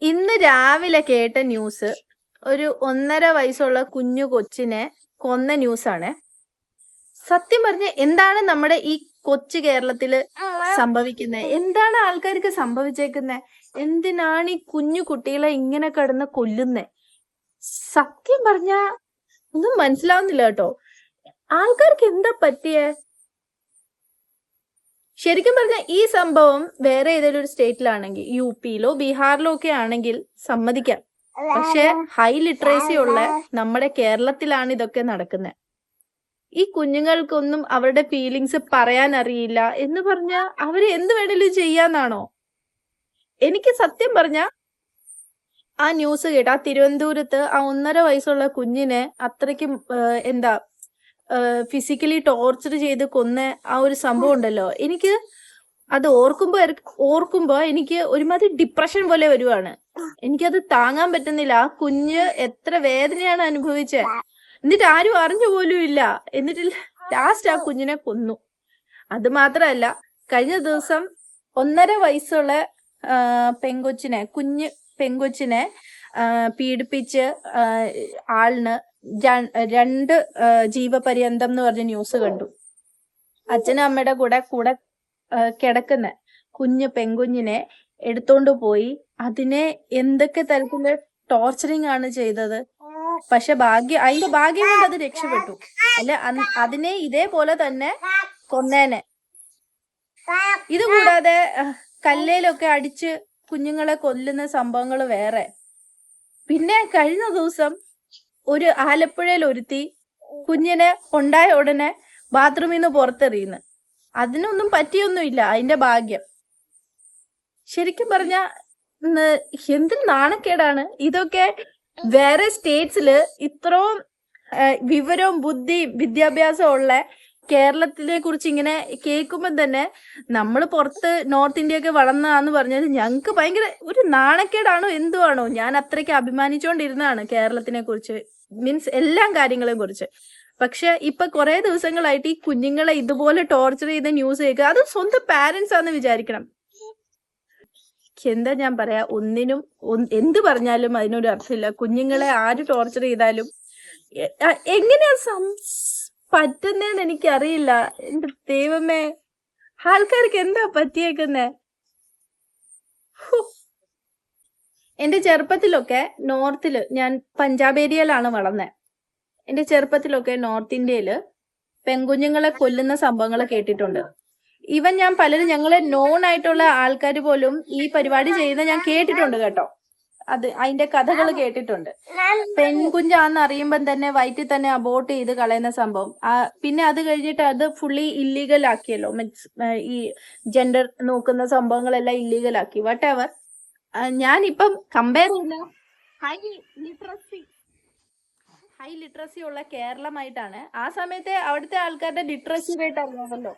ഇന്ന് രാവിലെ കേട്ട ന്യൂസ് ഒരു 1.5 വയസ്സുള്ള കുഞ്ഞു കൊച്ചിനെ കൊന്ന ന്യൂസാണ്. സത്യം പറഞ്ഞ എന്താണ് നമ്മുടെ ഈ കൊച്ചു കേരളത്തില് സംഭവിക്കുന്നത്? എന്താണ് ആൾക്കാർക്ക് സംഭവിച്ചേക്കുന്നത്? എന്തിനാണ് ഈ കുഞ്ഞു കുട്ടികളെ ഇങ്ങനെ കിടന്ന് കൊല്ലുന്നേ? സത്യം പറഞ്ഞ ഒന്നും മനസ്സിലാവുന്നില്ല കേട്ടോ. ആൾക്കാർക്ക് എന്താ പറ്റിയേ? ശരിക്കും പറഞ്ഞാൽ ഈ സംഭവം വേറെ ഏതെങ്കിലും ഒരു സ്റ്റേറ്റിലാണെങ്കിൽ, യുപിയിലോ ബീഹാറിലോ ഒക്കെ ആണെങ്കിൽ സമ്മതിക്കാം. പക്ഷെ ഹൈ ലിറ്ററേസി ഉള്ള നമ്മുടെ കേരളത്തിലാണ് ഇതൊക്കെ നടക്കുന്നത്. ഈ കുഞ്ഞുങ്ങൾക്കൊന്നും അവരുടെ ഫീലിങ്സ് പറയാൻ അറിയില്ല എന്ന് പറഞ്ഞാൽ അവര് എന്ത് വേണേലും ചെയ്യാന്നാണോ? എനിക്ക് സത്യം പറഞ്ഞ ആ ന്യൂസ് കേട്ട ആ തിരുവനന്തപുരത്ത് ആ 1.5 വയസ്സുള്ള കുഞ്ഞിനെ അത്രയ്ക്കും എന്താ ഫിസിക്കലി ടോർച്ചർ ചെയ്ത് കൊന്ന ആ ഒരു സംഭവം ഉണ്ടല്ലോ, എനിക്ക് അത് ഓർക്കുമ്പോ എനിക്ക് ഒരുമാതിരി ഡിപ്രഷൻ പോലെ വരുവാണ്. എനിക്കത് താങ്ങാൻ പറ്റുന്നില്ല. ആ കുഞ്ഞ് എത്ര വേദനയാണ് അനുഭവിച്ചത്, എന്നിട്ട് ആരും അറിഞ്ഞു പോലും ഇല്ല. എന്നിട്ട് ലാസ്റ്റ് ആ കുഞ്ഞിനെ കൊന്നു. അത് മാത്രമല്ല, കഴിഞ്ഞ ദിവസം 1.5 വയസ്സുള്ള കുഞ്ഞ് പെങ്കൊച്ചിനെ പീഡിപ്പിച്ച് ആളിന് 2 ജീവപര്യന്തം എന്ന് പറഞ്ഞ ന്യൂസ് കണ്ടു. അച്ഛനും അമ്മയുടെ കൂടെ കിടക്കുന്ന കുഞ്ഞു പെങ്കുഞ്ഞിനെ എടുത്തോണ്ട് പോയി അതിനെ എന്തൊക്കെ തരത്തില് ടോർച്ചറിങ് ആണ് ചെയ്തത്. പക്ഷെ അതിന്റെ ഭാഗ്യം കൊണ്ട് അത് രക്ഷപ്പെട്ടു. അല്ല, അതിനെ ഇതേപോലെ തന്നെ കൊന്നേനെ. ഇത് കൂടാതെ കല്ലേലൊക്കെ അടിച്ച് കുഞ്ഞുങ്ങളെ കൊല്ലുന്ന സംഭവങ്ങൾ വേറെ. പിന്നെ കഴിഞ്ഞ ദിവസം ഒരു ആലപ്പുഴയിൽ ഒരുത്തി കുഞ്ഞിനെ ഉണ്ടായ ഉടനെ ബാത്റൂമിൽ നിന്ന് പുറത്തെറിയുന്നു. അതിനൊന്നും പറ്റിയൊന്നുമില്ല, അതിന്റെ ഭാഗ്യം. ശരിക്കും പറഞ്ഞ എന്തൊരു നാണക്കേടാണ് ഇതൊക്കെ. വേറെ സ്റ്റേറ്റ്സില് ഇത്രയും വിവരവും ബുദ്ധിയും വിദ്യാഭ്യാസവും ഉള്ള കേരളത്തിനെ കുറിച്ച് ഇങ്ങനെ കേൾക്കുമ്പോൾ തന്നെ നമ്മൾ പുറത്ത് നോർത്ത് ഇന്ത്യ ഒക്കെ വളർന്നതാന്ന് പറഞ്ഞാൽ ഞങ്ങൾക്ക് ഭയങ്കര ഒരു നാണക്കേടാണോ എന്തുവാണോ. ഞാൻ അത്രയ്ക്ക് അഭിമാനിച്ചുകൊണ്ടിരുന്നതാണ് കേരളത്തിനെ കുറിച്ച്, മീൻസ് എല്ലാ കാര്യങ്ങളെയും കുറിച്ച്. പക്ഷെ ഇപ്പൊ കുറെ ദിവസങ്ങളായിട്ട് ഈ കുഞ്ഞുങ്ങളെ ഇതുപോലെ ടോർച്ചർ ചെയ്ത ന്യൂസ് കേൾക്കുക. അത് സ്വന്തം പാരന്റ്സ് ആണെന്ന് വിചാരിക്കണം. എന്താ ഞാൻ പറയാ, എന്ത് പറഞ്ഞാലും അതിനൊരു അർത്ഥമില്ല. കുഞ്ഞുങ്ങളെ ആര് ടോർച്ചർ ചെയ്താലും എങ്ങനെയാ പറ്റുന്നതെന്ന് എനിക്കറിയില്ല. എന്റെ ദൈവമേ, ആൾക്കാർക്ക് എന്താ പറ്റിയേക്കുന്നേ? എന്റെ ചെറുപ്പത്തിലൊക്കെ നോർത്തില്, ഞാൻ പഞ്ചാബ് ഏരിയയിലാണ് വളർന്നത്. എന്റെ ചെറുപ്പത്തിലൊക്കെ നോർത്ത് ഇന്ത്യയില് പെൺകുഞ്ഞുങ്ങളെ കൊല്ലുന്ന സംഭവങ്ങൾ കേട്ടിട്ടുണ്ട്. ഈവൻ ഞാൻ പലരും, ഞങ്ങളെ നോൺ ആയിട്ടുള്ള ആൾക്കാർ പോലും ഈ പരിപാടി ചെയ്യുന്ന ഞാൻ കേട്ടിട്ടുണ്ട് കേട്ടോ. അതിന്റെ കഥകൾ കേട്ടിട്ടുണ്ട്. പെൺകുഞ്ഞാന്ന് അറിയുമ്പം തന്നെ വയറ്റിൽ തന്നെ അബോർട്ട് ചെയ്ത് കളയുന്ന സംഭവം. പിന്നെ അത് കഴിഞ്ഞിട്ട് അത് ഫുള്ളി ഇല്ലീഗൽ ആക്കിയല്ലോ. മീൻസ് ഈ ജെൻഡർ നോക്കുന്ന സംഭവങ്ങളെല്ലാം ഇല്ലീഗൽ ആക്കി. വട്ട് എവർ, ഞാനിപ്പം കമ്പയർ ചെയ്യുന്ന ഹൈ ലിറ്ററസി ഉള്ള കേരളമായിട്ടാണ്. ആ സമയത്തെ അവിടുത്തെ ആൾക്കാരുടെ ലിറ്ററസി റേറ്റ് അറിയാമല്ലോ.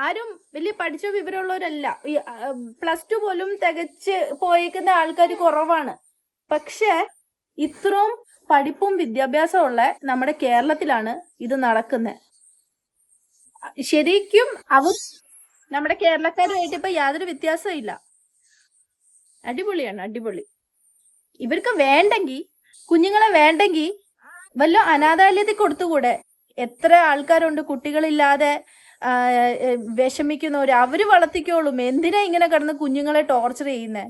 ആരും വലിയ പഠിച്ച വിവരമുള്ളവരല്ല. +2 പോലും തികച്ച് പോയേക്കുന്ന ആൾക്കാർ കുറവാണ്. പക്ഷെ ഇത്രയും പഠിപ്പും വിദ്യാഭ്യാസവും ഉള്ള നമ്മുടെ കേരളത്തിലാണ് ഇത് നടക്കുന്നത്. ശരിക്കും നമ്മുടെ കേരളക്കാരുമായിട്ട് ഇപ്പൊ യാതൊരു വ്യത്യാസവും ഇല്ല. അടിപൊളിയാണ്, അടിപൊളി. ഇവർക്ക് വേണ്ടെങ്കിൽ, കുഞ്ഞുങ്ങളെ വേണ്ടെങ്കിൽ വല്ല അനാഥാലയത്തിൽ കൊടുത്തുകൂടെ? എത്ര ആൾക്കാരുണ്ട് കുട്ടികളില്ലാതെ വിഷമിക്കുന്നവര്. അവര് വളർത്തിക്കോളും. എന്തിനാ ഇങ്ങനെ കിടന്ന് കുഞ്ഞുങ്ങളെ ടോർച്ചർ ചെയ്യുന്നേ?